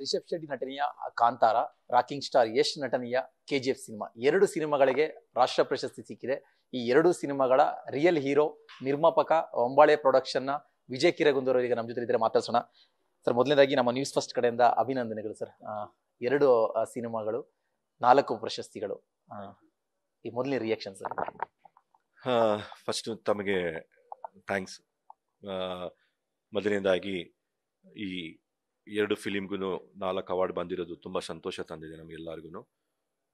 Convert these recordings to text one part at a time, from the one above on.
ರಿಷಬ್ ಶೆಟ್ಟಿ ನಟನೆಯ Kantara, rocking star Yash ನಟನೆಯ KGF cinema, ಎರಡು ಸಿನಿಮಾಗಳಿಗೆ ರಾಷ್ಟ್ರ ಪ್ರಶಸ್ತಿ ಸಿಕ್ಕಿದೆ. ಈ ಎರಡು ಸಿನಿಮಾಗಳ ರಿಯಲ್ ಹೀರೋ, ನಿರ್ಮಾಪಕ, ಒಂಬಾಳೆ ಪ್ರೊಡಕ್ಷನ್ ನ ವಿಜಯ್ ಕಿರಗುಂದೂರು ಈಗ ನಮ್ಮ ಜೊತೆ ಇದ್ರೆ ಮಾತಾಡ್ಸೋಣ. ಸರ್, ಮೊದಲನೇದಾಗಿ ನಮ್ಮ ನ್ಯೂಸ್ ಫಸ್ಟ್ ಕಡೆಯಿಂದ ಅಭಿನಂದನೆಗಳು ಸರ್. ಎರಡು ಸಿನಿಮಾಗಳು, 4 ಪ್ರಶಸ್ತಿಗಳು. ಈ ಮೊದಲನೇ ರಿಯಾಕ್ಷನ್ ಸರ್. ಫಸ್ಟ್ ತಮಗೆ ಥ್ಯಾಂಕ್ಸ್. ಮೊದಲನೇದಾಗಿ ಈ ಎರಡು ಫಿಲಿಮ್ಗೂ 4 ಅವಾರ್ಡ್ ಬಂದಿರೋದು ತುಂಬ ಸಂತೋಷ ತಂದಿದೆ ನಮಗೆಲ್ಲರಿಗೂ.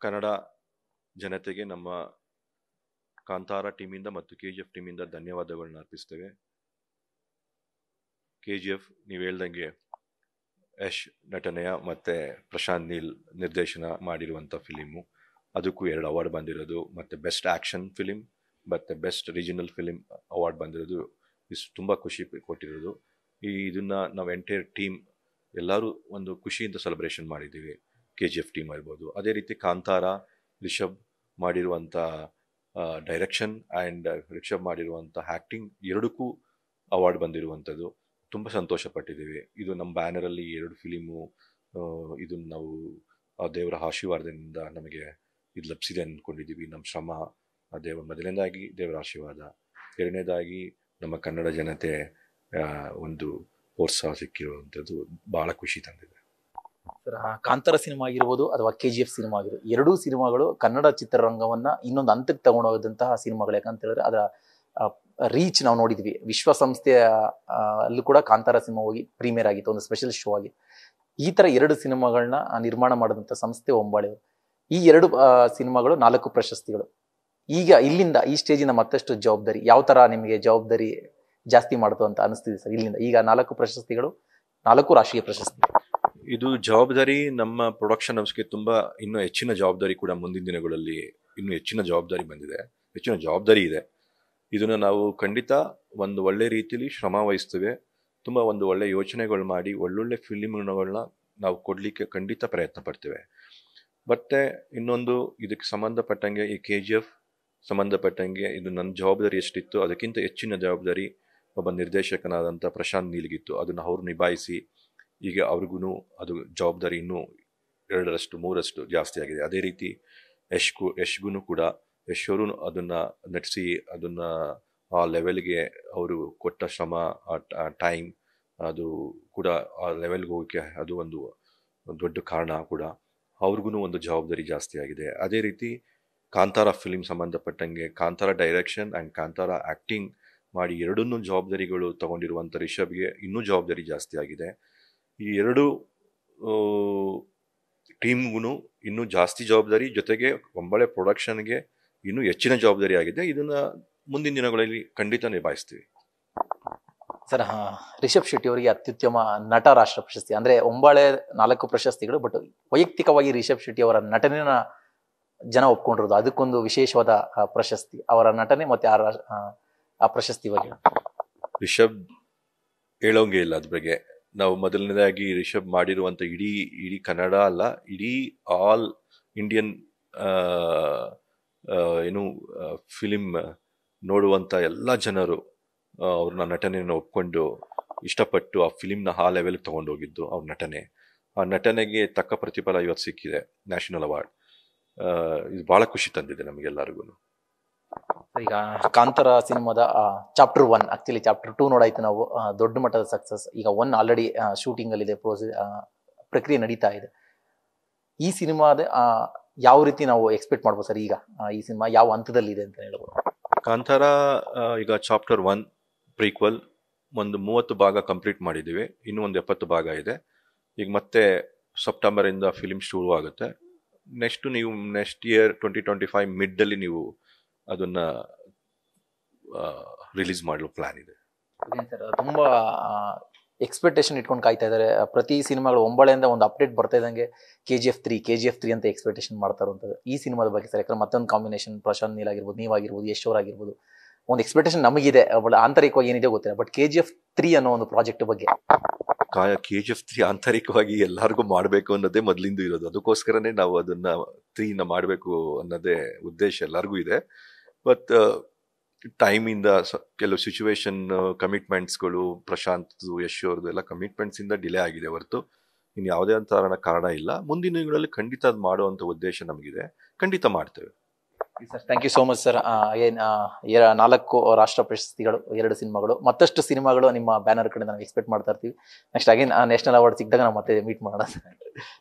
ಕನ್ನಡ ಜನತೆಗೆ ನಮ್ಮ ಕಾಂತಾರ ಟೀಮಿಂದ ಮತ್ತು KGF ಟೀಮಿಂದ ಧನ್ಯವಾದಗಳನ್ನ ಅರ್ಪಿಸ್ತೇವೆ. KGF ನೀವು ಹೇಳ್ದಂಗೆ ಯಶ್ ನಟನೆಯ ಮತ್ತು ಪ್ರಶಾಂತ್ ನೀಲ್ ನಿರ್ದೇಶನ ಮಾಡಿರುವಂಥ ಫಿಲಿಮು, ಅದಕ್ಕೂ 2 ಅವಾರ್ಡ್ ಬಂದಿರೋದು. ಮತ್ತು ಬೆಸ್ಟ್ ಆ್ಯಕ್ಷನ್ ಫಿಲಿಮ್ ಮತ್ತು ಬೆಸ್ಟ್ ರೀಜನಲ್ ಫಿಲಿಮ್ ಅವಾರ್ಡ್ ಬಂದಿರೋದು ಇಷ್ಟು ತುಂಬ ಖುಷಿ ಕೊಟ್ಟಿರೋದು. ಇದನ್ನು ನಾವು ಎಂಟೈರ್ ಟೀಮ್ ಎಲ್ಲರೂ ಒಂದು ಖುಷಿಯಿಂದ ಸೆಲೆಬ್ರೇಷನ್ ಮಾಡಿದ್ದೀವಿ. KGF ಟೀಮ್ ಇರ್ಬೋದು, ಅದೇ ರೀತಿ ಕಾಂತಾರ ರಿಷಬ್ ಮಾಡಿರುವಂಥ ಡೈರೆಕ್ಷನ್ ಆ್ಯಂಡ್ ರಿಷಬ್ ಮಾಡಿರುವಂಥ ಆ್ಯಕ್ಟಿಂಗ್ ಎರಡಕ್ಕೂ ಅವಾರ್ಡ್ ಬಂದಿರುವಂಥದ್ದು. ತುಂಬ ಸಂತೋಷಪಟ್ಟಿದ್ದೀವಿ. ಇದು ನಮ್ಮ ಬ್ಯಾನರಲ್ಲಿ 2 ಫಿಲಿಮು, ಇದನ್ನು ನಾವು ದೇವರ ಆಶೀರ್ವಾದದಿಂದ ನಮಗೆ ಇದು ಲಭಿಸಿದೆ ಅಂದ್ಕೊಂಡಿದ್ದೀವಿ. ನಮ್ಮ ಶ್ರಮ ಮೊದಲನೇದಾಗಿ ದೇವರ ಆಶೀರ್ವಾದ, ಎರಡನೇದಾಗಿ ನಮ್ಮ ಕನ್ನಡ ಜನತೆ ಒಂದು ಪ್ರೋತ್ಸಾಹ ಸಿಕ್ಕಿರುವಂಥದ್ದು ಭಾಳ ಖುಷಿ ತಂದಿದೆ ಸರ್. ಕಾಂತಾರ ಸಿನಿಮಾ ಆಗಿರ್ಬೋದು ಅಥವಾ KGF ಸಿನಿಮಾ ಆಗಿರ್ಬೋದು, ಎರಡೂ ಸಿನಿಮಾಗಳು ಕನ್ನಡ ಚಿತ್ರರಂಗವನ್ನ ಇನ್ನೊಂದು ಹಂತಕ್ಕೆ ತಗೊಂಡೋದಂತಹ ಸಿನಿಮಾಗಳು. ಯಾಕಂತ ಹೇಳಿದ್ರೆ ಅದರ ರೀಚ್ ನಾವು ನೋಡಿದ್ವಿ. ವಿಶ್ವಸಂಸ್ಥೆಯ ಅಲ್ಲೂ ಕೂಡ ಕಾಂತಾರ ಸಿನಿಮಾ ಹೋಗಿ ಪ್ರೀಮಿಯರ್ ಆಗಿತ್ತು, ಒಂದು ಸ್ಪೆಷಲ್ ಶೋ ಆಗಿ. ಈ ತರ 2 ಸಿನಿಮಾಗಳನ್ನ ನಿರ್ಮಾಣ ಮಾಡಿದಂಥ ಸಂಸ್ಥೆ ಒಂಬಾಳೆ. ಈ 2 ಸಿನಿಮಾಗಳು 4 ಪ್ರಶಸ್ತಿಗಳು. ಈಗ ಇಲ್ಲಿಂದ ಈ ಸ್ಟೇಜಿನ ಮತ್ತಷ್ಟು ಜವಾಬ್ದಾರಿ ಯಾವ ತರ ನಿಮಗೆ ಜವಾಬ್ದಾರಿ ಜಾಸ್ತಿ ಮಾಡ್ತು ಅಂತ ಅನಿಸ್ತಿದೆ ಸರ್? ಇಲ್ಲಿಂದ ಈಗ 4 ಪ್ರಶಸ್ತಿಗಳು, 4 ರಾಷ್ಟ್ರೀಯ ಪ್ರಶಸ್ತಿ. ಇದು ಜವಾಬ್ದಾರಿ ನಮ್ಮ ಪ್ರೊಡಕ್ಷನ್ ಹೌಸ್ಗೆ ತುಂಬ ಇನ್ನೂ ಹೆಚ್ಚಿನ ಜವಾಬ್ದಾರಿ ಕೂಡ ಮುಂದಿನ ದಿನಗಳಲ್ಲಿ ಇನ್ನೂ ಹೆಚ್ಚಿನ ಜವಾಬ್ದಾರಿ ಬಂದಿದೆ, ಹೆಚ್ಚಿನ ಜವಾಬ್ದಾರಿ ಇದೆ. ಇದನ್ನು ನಾವು ಖಂಡಿತ ಒಂದು ಒಳ್ಳೆ ರೀತಿಯಲ್ಲಿ ಶ್ರಮ ವಹಿಸ್ತೇವೆ. ತುಂಬ ಒಂದು ಒಳ್ಳೆ ಯೋಚನೆಗಳು ಮಾಡಿ ಒಳ್ಳೊಳ್ಳೆ ಫಿಲಿಮ್ಗಳನ್ನ ನಾವು ಕೊಡಲಿಕ್ಕೆ ಖಂಡಿತ ಪ್ರಯತ್ನ ಪಡ್ತೇವೆ. ಮತ್ತು ಇನ್ನೊಂದು, ಇದಕ್ಕೆ ಸಂಬಂಧಪಟ್ಟಂಗೆ ಈ KGF ಸಂಬಂಧಪಟ್ಟಂಗೆ ಇದು ನನ್ನ ಜವಾಬ್ದಾರಿ ಎಷ್ಟಿತ್ತು ಅದಕ್ಕಿಂತ ಹೆಚ್ಚಿನ ಜವಾಬ್ದಾರಿ ಒಬ್ಬ ನಿರ್ದೇಶಕನಾದಂಥ ಪ್ರಶಾಂತ್ ನೀಲ್ಗಿತ್ತು. ಅದನ್ನು ಅವ್ರು ನಿಭಾಯಿಸಿ ಈಗ ಅವ್ರಿಗೂ ಅದು ಜವಾಬ್ದಾರಿ ಇನ್ನೂ 2ರಷ್ಟು 3ರಷ್ಟು ಜಾಸ್ತಿ ಆಗಿದೆ. ಅದೇ ರೀತಿ ಯಶ್ಗೂ ಕೂಡ ಯಶೋರು ಅದನ್ನು ನಟಿಸಿ ಅದನ್ನು ಆ ಲೆವೆಲ್ಗೆ ಅವರು ಕೊಟ್ಟ ಶ್ರಮ, ಆ ಟೈಮ್, ಅದು ಕೂಡ ಆ ಲೆವೆಲ್ಗೆ ಹೋಗೋಕ್ಕೆ ಅದು ಒಂದು ದೊಡ್ಡ ಕಾರಣ ಕೂಡ. ಅವ್ರಿಗೂ ಒಂದು ಜವಾಬ್ದಾರಿ ಜಾಸ್ತಿ ಆಗಿದೆ. ಅದೇ ರೀತಿ ಕಾಂತಾರ ಫಿಲಿಮ್ ಸಂಬಂಧಪಟ್ಟಂಗೆ Kantara direction and Kantara acting ಮಾಡಿ ಎರಡನ್ನೂ ಜವಾಬ್ದಾರಿಗಳು ತಗೊಂಡಿರುವಂಥ ರಿಷಬ್ಗೆ ಇನ್ನೂ ಜವಾಬ್ದಾರಿ ಜಾಸ್ತಿ ಆಗಿದೆ. ಈ 2 ಟೀಮ್ಗೂ ಇನ್ನೂ ಜಾಸ್ತಿ ಜವಾಬ್ದಾರಿ, ಜೊತೆಗೆ ಒಂಬಳೆ ಪ್ರೊಡಕ್ಷನ್ಗೆ ಇನ್ನೂ ಹೆಚ್ಚಿನ ಜವಾಬ್ದಾರಿ ಆಗಿದೆ. ಇದನ್ನು ಮುಂದಿನ ದಿನಗಳಲ್ಲಿ ಖಂಡಿತ ನಿಭಾಯಿಸ್ತೀವಿ ಸರ್. ರಿಷಬ್ ಶೆಟ್ಟಿ ಅವರಿಗೆ ಅತ್ಯುತ್ತಮ ನಟ ರಾಷ್ಟ್ರ ಪ್ರಶಸ್ತಿ ಅಂದ್ರೆ ಒಂಬಾಳೆ 4 ಪ್ರಶಸ್ತಿಗಳು. ಬಟ್ ವೈಯಕ್ತಿಕವಾಗಿ ರಿಷಬ್ ಶೆಟ್ಟಿ ಅವರ ನಟನೆನ ಜನ ಒಪ್ಕೊಂಡಿರೋದು, ಅದಕ್ಕೊಂದು ವಿಶೇಷವಾದ ಪ್ರಶಸ್ತಿ. ಅವರ ನಟನೆ ಮತ್ತೆ ಆ ಪ್ರಶಸ್ತಿ ಬಗ್ಗೆ ರಿಷಬ್ ಹೇಳೋಂಗೆ ಇಲ್ಲ ಅದ್ರ ಬಗ್ಗೆ. ನಾವು ಮೊದಲನೇದಾಗಿ ರಿಷಬ್ ಮಾಡಿರುವಂಥ ಇಡೀ ಕನ್ನಡ ಅಲ್ಲ, ಇಡೀ ಆಲ್ ಇಂಡಿಯನ್ ಫಿಲಿಮ್ ನೋಡುವಂಥ ಎಲ್ಲ ಜನರು ಅವ್ರನ್ನ ನಟನೆಯನ್ನು ಒಪ್ಕೊಂಡು ಇಷ್ಟಪಟ್ಟು ಆ ಫಿಲಿಮ್ನ ಆ ಲೆವೆಲ್ಗೆ ತೊಗೊಂಡೋಗಿದ್ದು ಅವ್ರ ನಟನೆ. ಆ ನಟನೆಗೆ ತಕ್ಕ ಪ್ರತಿಫಲ ಇವತ್ತು ಸಿಕ್ಕಿದೆ, ನ್ಯಾಷನಲ್ ಅವಾರ್ಡ್. ಇದು ಭಾಳ ಖುಷಿ ತಂದಿದೆ ನಮಗೆಲ್ಲರಿಗೂ. ಈಗ ಕಾಂತಾರ ಸಿನಿಮಾದ ಚಾಪ್ಟರ್ 1, ಆಕ್ಚುಲಿ ಚಾಪ್ಟರ್ 2 ನೋಡಾಯ್ತು ನಾವು. ದೊಡ್ಡ ಮಟ್ಟದ ಸಕ್ಸಸ್. ಈಗ 1 ಆಲ್ರೆಡಿ ಶೂಟಿಂಗ್ ಅಲ್ಲಿ ಇದೆ, ಪ್ರಕ್ರಿಯೆ ನಡೀತಾ ಇದೆ. ಈ ಸಿನಿಮಾದ ಯಾವ ರೀತಿ ನಾವು ಎಕ್ಸ್ಪೆಕ್ಟ್ ಮಾಡ್ಬೋದು ಸರ್? ಈಗ ಈ ಸಿನಿಮಾ ಯಾವ ಹಂತದಲ್ಲಿ ಇದೆ ಅಂತ ಹೇಳ್ಬೋದು? ಕಾಂತಾರ ಈಗ ಚಾಪ್ಟರ್ 1 ಪ್ರೀಕ್ವಲ್ ಒಂದು 30 ಭಾಗ ಕಂಪ್ಲೀಟ್ ಮಾಡಿದ್ದೀವಿ. ಇನ್ನೂ ಒಂದು 70 ಭಾಗ ಇದೆ. ಈಗ ಮತ್ತೆ ಸೆಪ್ಟೆಂಬರಿಂದ ಫಿಲಿಮ್ ಶುರು ಆಗುತ್ತೆ. ನೆಕ್ಸ್ಟ್ ಇಯರ್ 2025 ಮಿಡ್ಡಲ್ಲಿ ನೀವು ಅದನ್ನು ರಿಲೀಸ್ ಮಾಡಲು ಪ್ಲಾನ್ ಇದೆ. ತುಂಬಾ ಎಕ್ಸ್ಪೆಕ್ಟೇಷನ್ ಇಟ್ಕೊಂಡು ಕಾಯ್ತಾ ಇದ್ದಾರೆ. ಪ್ರತಿ ಸಿನಿಮಾಗಳು ಒಂಬಳೆಯಿಂದ ಒಂದು ಅಪ್ಡೇಟ್ ಬರ್ತಾ ಇದ್ದಂಗೆ KGF 3 ಅಂತ ಎಕ್ಸ್ಪೆಕ್ಟೇಷನ್ ಮಾಡ್ತಾ ಇರುವಂಥದ್ದು. ಈ ಸಿನಿಮಾದ ಬಗ್ಗೆ ಸರ್, ಯಾಕಂದ್ರೆ ಮತ್ತೊಂದು ಕಾಂಬಿನೇಷನ್, ಪ್ರಶಾಂತ್ ನೀಲ್ ಆಗಿರ್ಬೋದು, ನೀವಾಗಿರ್ಬೋದು, ಯಶ್ ಅವ್ರು ಆಗಿರ್ಬೋದು, ಒಂದು ಎಕ್ಸ್ಪೆಕ್ಟೇಷನ್ ನಮಗಿದೆ. ಆಂತರಿಕವಾಗಿ ಏನಿದೆ ಗೊತ್ತಿಲ್ಲ. ಬಟ್ KGF 3 ಅನ್ನೋ ಒಂದು ಪ್ರಾಜೆಕ್ಟ್ ಬಗ್ಗೆ KGF 3 ಆಂತರಿಕವಾಗಿ ಎಲ್ಲರಿಗೂ ಮಾಡಬೇಕು ಅನ್ನೋದೇ ಮೊದಲಿಂದ ಇರೋದು. ಅದಕ್ಕೋಸ್ಕರನೇ ನಾವು ಅದನ್ನ 3ನ ಮಾಡಬೇಕು ಅನ್ನೋದೇ ಉದ್ದೇಶ ಎಲ್ಲರಿಗೂ ಇದೆ. ಬಟ್ ಟೈಮಿಂದ ಕೆಲವು ಸಿಚುವೇಶನ್ ಕಮಿಟ್ಮೆಂಟ್ಸ್ಗಳು, ಪ್ರಶಾಂತ್ ಯಶ್ ಅವ್ರದ್ದು ಎಲ್ಲ ಕಮಿಟ್ಮೆಂಟ್ಸಿಂದ ಡಿಲೇ ಆಗಿದೆ ಹೊರತು ಇನ್ನು ಯಾವುದೇ ಕಾರಣ ಇಲ್ಲ. ಮುಂದಿನ ದಿನಗಳಲ್ಲಿ ಖಂಡಿತ ಅದು ಮಾಡುವಂಥ ಉದ್ದೇಶ ನಮಗಿದೆ, ಖಂಡಿತ ಮಾಡ್ತೇವೆ. Sir thank you so much sir. ಏನು 4 ರಾಷ್ಟ್ರ ಪ್ರಶಸ್ತಿಗಳು, 2 ಸಿನಿಮಾಗಳು, ಮತ್ತಷ್ಟು ಸಿನಿಮಾಗಳು ನಿಮ್ಮ ಬ್ಯಾನರ್ ಕಡೆ ನಾವು ಎಕ್ಸ್ಪೆಕ್ಟ್ ಮಾಡ್ತಾ ಇರ್ತೀವಿ. ನೆಕ್ಸ್ಟ್ ಅಗೇನ್ ನ್ಯಾಷನಲ್ ಅವಾರ್ಡ್ ಸಿಕ್ಕಿದಾಗ ನಾವು ಮತ್ತೆ ಮೀಟ್ ಮಾಡೋಣ.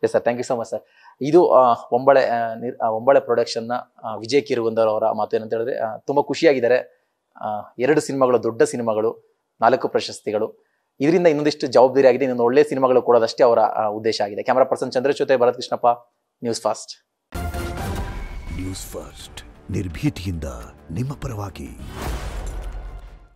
Yes sir, thank you so much sir. ಇದು ಒಂಬಳೆ ಪ್ರೊಡಕ್ಷನ್ನ ವಿಜಯ್ ಕಿರುಗುಂದರ್ ಅವರ ಮಾತು. ಏನಂತ ಹೇಳಿದ್ರೆ ತುಂಬ ಖುಷಿಯಾಗಿದ್ದಾರೆ. 2 ಸಿನಿಮಾಗಳು, ದೊಡ್ಡ ಸಿನಿಮಾಗಳು, 4 ಪ್ರಶಸ್ತಿಗಳು, ಇದರಿಂದ ಇನ್ನೊಂದಿಷ್ಟು ಜವಾಬ್ದಾರಿ ಆಗಿದೆ. ಇನ್ನೊಂದು ಒಳ್ಳೆ ಸಿನಿಮಾಗಳು ಕೊಡೋದಷ್ಟೇ ಅವರ ಉದ್ದೇಶ ಆಗಿದೆ. ಕ್ಯಾಮರಾ ಪರ್ಸನ್ ಚಂದ್ರೇಶ್ ಜೊತೆ Bharat Krishnappa, news fast. News first ನಿರ್ಭೀತಿಯಿಂದ ನಿಮ್ಮ ಪರವಾಗಿ.